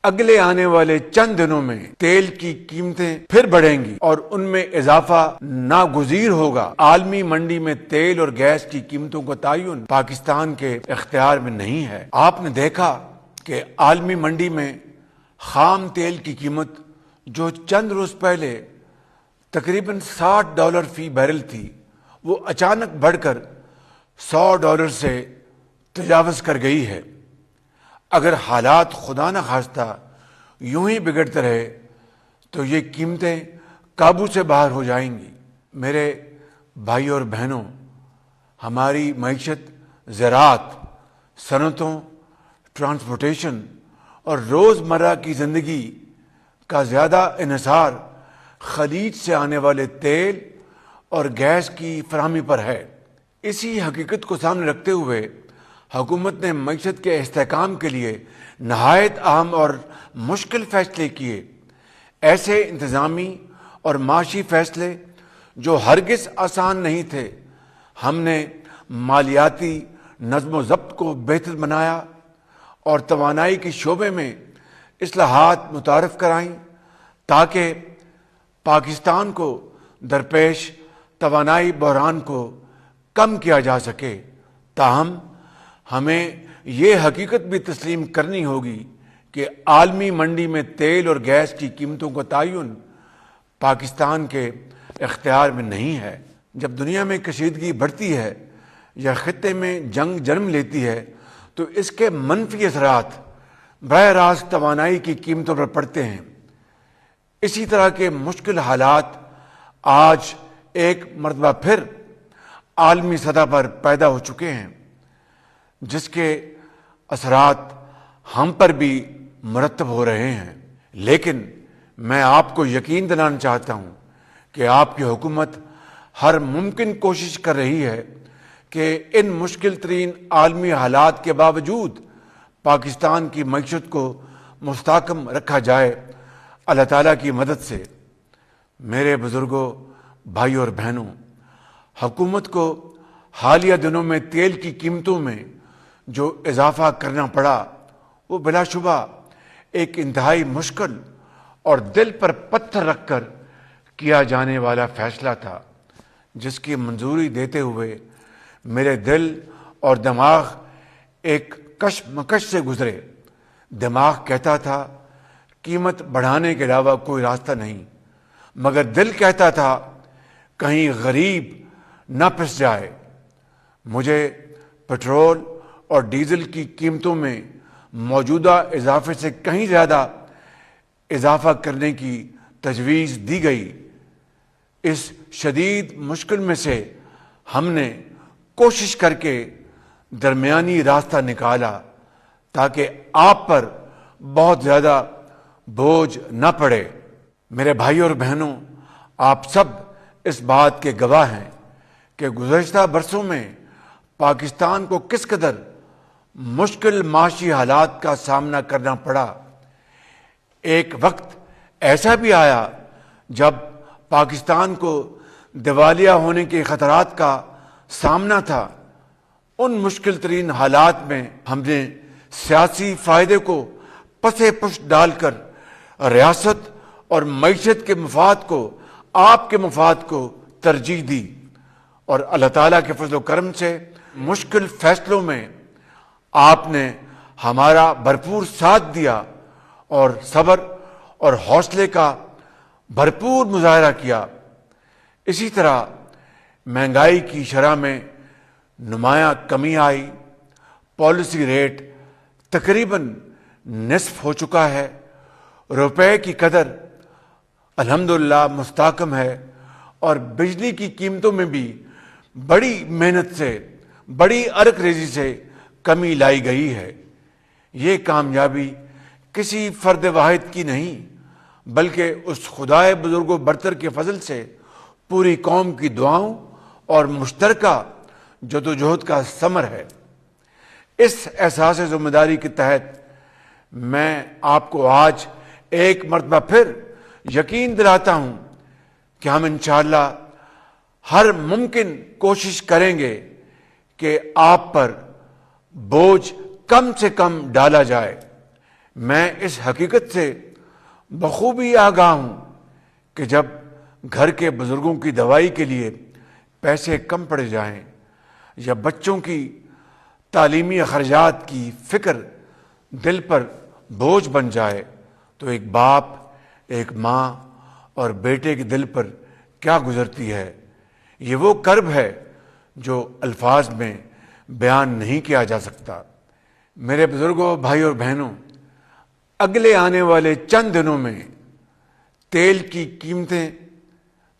اگلے آنے والے چند دنوں میں تیل کی قیمتیں پھر بڑھیں گی اور ان میں اضافہ ناگزیر ہوگا۔ عالمی منڈی میں تیل اور گیس کی قیمتوں کا تعین پاکستان کے اختیار میں نہیں ہے۔ آپ نے دیکھا کہ عالمی منڈی میں خام تیل کی قیمت جو چند روز پہلے تقریباً $60 فی بیرل تھی، وہ اچانک بڑھ کر $100 سے تجاوز کر گئی ہے۔ اگر حالات خدا نہ خواستہ یوں ہی بگڑتے رہے تو یہ قیمتیں قابو سے باہر ہو جائیں گی۔ میرے بھائی اور بہنوں، ہماری معیشت زراعت، صنعتوں، ٹرانسپورٹیشن اور روزمرہ کی زندگی کا زیادہ انحصار خلیج سے آنے والے تیل اور گیس کی فراہمی پر ہے۔ اسی حقیقت کو سامنے رکھتے ہوئے حکومت نے معیشت کے استحکام کے لیے نہایت اہم اور مشکل فیصلے کیے۔ ایسے انتظامی اور معاشی فیصلے جو ہرگز آسان نہیں تھے۔ ہم نے مالیاتی نظم و ضبط کو بہتر بنایا اور توانائی کے شعبے میں اصلاحات متعارف کرائیں تاکہ پاکستان کو درپیش توانائی بحران کو کم کیا جا سکے۔ تاہم ہمیں یہ حقیقت بھی تسلیم کرنی ہوگی کہ عالمی منڈی میں تیل اور گیس کی قیمتوں کا تعین پاکستان کے اختیار میں نہیں ہے۔ جب دنیا میں کشیدگی بڑھتی ہے یا خطے میں جنگ جنم لیتی ہے تو اس کے منفی اثرات براہ راست توانائی کی قیمتوں پر پڑتے ہیں۔ اسی طرح کے مشکل حالات آج ایک مرتبہ پھر عالمی سطح پر پیدا ہو چکے ہیں، جس کے اثرات ہم پر بھی مرتب ہو رہے ہیں۔ لیکن میں آپ کو یقین دلانا چاہتا ہوں کہ آپ کی حکومت ہر ممکن کوشش کر رہی ہے کہ ان مشکل ترین عالمی حالات کے باوجود پاکستان کی معیشت کو مستحکم رکھا جائے، اللہ تعالیٰ کی مدد سے۔ میرے بزرگوں، بھائی اور بہنوں، حکومت کو حالیہ دنوں میں تیل کی قیمتوں میں جو اضافہ کرنا پڑا وہ بلا شبہ ایک انتہائی مشکل اور دل پر پتھر رکھ کر کیا جانے والا فیصلہ تھا، جس کی منظوری دیتے ہوئے میرے دل اور دماغ ایک کشمکش سے گزرے۔ دماغ کہتا تھا قیمت بڑھانے کے علاوہ کوئی راستہ نہیں، مگر دل کہتا تھا کہیں غریب نہ پھنس جائے۔ مجھے پٹرول اور ڈیزل کی قیمتوں میں موجودہ اضافے سے کہیں زیادہ اضافہ کرنے کی تجویز دی گئی۔ اس شدید مشکل میں سے ہم نے کوشش کر کے درمیانی راستہ نکالا تاکہ آپ پر بہت زیادہ بوجھ نہ پڑے۔ میرے بھائی اور بہنوں، آپ سب اس بات کے گواہ ہیں کہ گزشتہ برسوں میں پاکستان کو کس قدر مشکل معاشی حالات کا سامنا کرنا پڑا۔ ایک وقت ایسا بھی آیا جب پاکستان کو دیوالیہ ہونے کے خطرات کا سامنا تھا۔ ان مشکل ترین حالات میں ہم نے سیاسی فائدے کو پس پشت ڈال کر ریاست اور معیشت کے مفاد کو، آپ کے مفاد کو ترجیح دی، اور اللہ تعالیٰ کے فضل و کرم سے مشکل فیصلوں میں آپ نے ہمارا بھرپور ساتھ دیا اور صبر اور حوصلے کا بھرپور مظاہرہ کیا۔ اسی طرح مہنگائی کی شرح میں نمایاں کمی آئی، پالیسی ریٹ تقریباً نصف ہو چکا ہے، روپے کی قدر الحمدللہ مستحکم ہے، اور بجلی کی قیمتوں میں بھی بڑی محنت سے، بڑی ارک ریزی سے کمی لائی گئی ہے۔ یہ کامیابی کسی فرد واحد کی نہیں بلکہ اس خدائے بزرگ و برتر کے فضل سے پوری قوم کی دعاؤں اور مشترکہ جدوجہد کا ثمر ہے۔ اس احساس ذمہ داری کے تحت میں آپ کو آج ایک مرتبہ پھر یقین دلاتا ہوں کہ ہم انشاءاللہ ہر ممکن کوشش کریں گے کہ آپ پر بوجھ کم سے کم ڈالا جائے۔ میں اس حقیقت سے بخوبی آگاہ ہوں کہ جب گھر کے بزرگوں کی دوائی کے لیے پیسے کم پڑ جائیں یا بچوں کی تعلیمی اخراجات کی فکر دل پر بوجھ بن جائے تو ایک باپ، ایک ماں اور بیٹے کے دل پر کیا گزرتی ہے۔ یہ وہ کرب ہے جو الفاظ میں بیان نہیں کیا جا سکتا۔ میرے بزرگوں، بھائی اور بہنوں، اگلے آنے والے چند دنوں میں تیل کی قیمتیں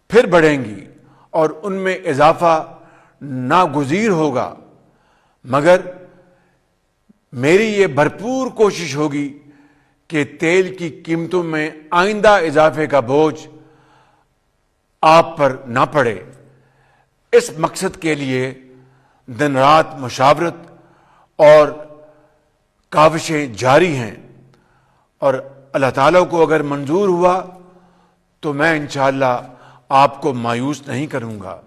پھر بڑھیں گی اور ان میں اضافہ ناگزیر ہوگا، مگر میری یہ بھرپور کوشش ہوگی کہ تیل کی قیمتوں میں آئندہ اضافے کا بوجھ آپ پر نہ پڑے۔ اس مقصد کے لیے دن رات مشاورت اور کاوشیں جاری ہیں، اور اللہ تعالیٰ کو اگر منظور ہوا تو میں انشاءاللہ آپ کو مایوس نہیں کروں گا۔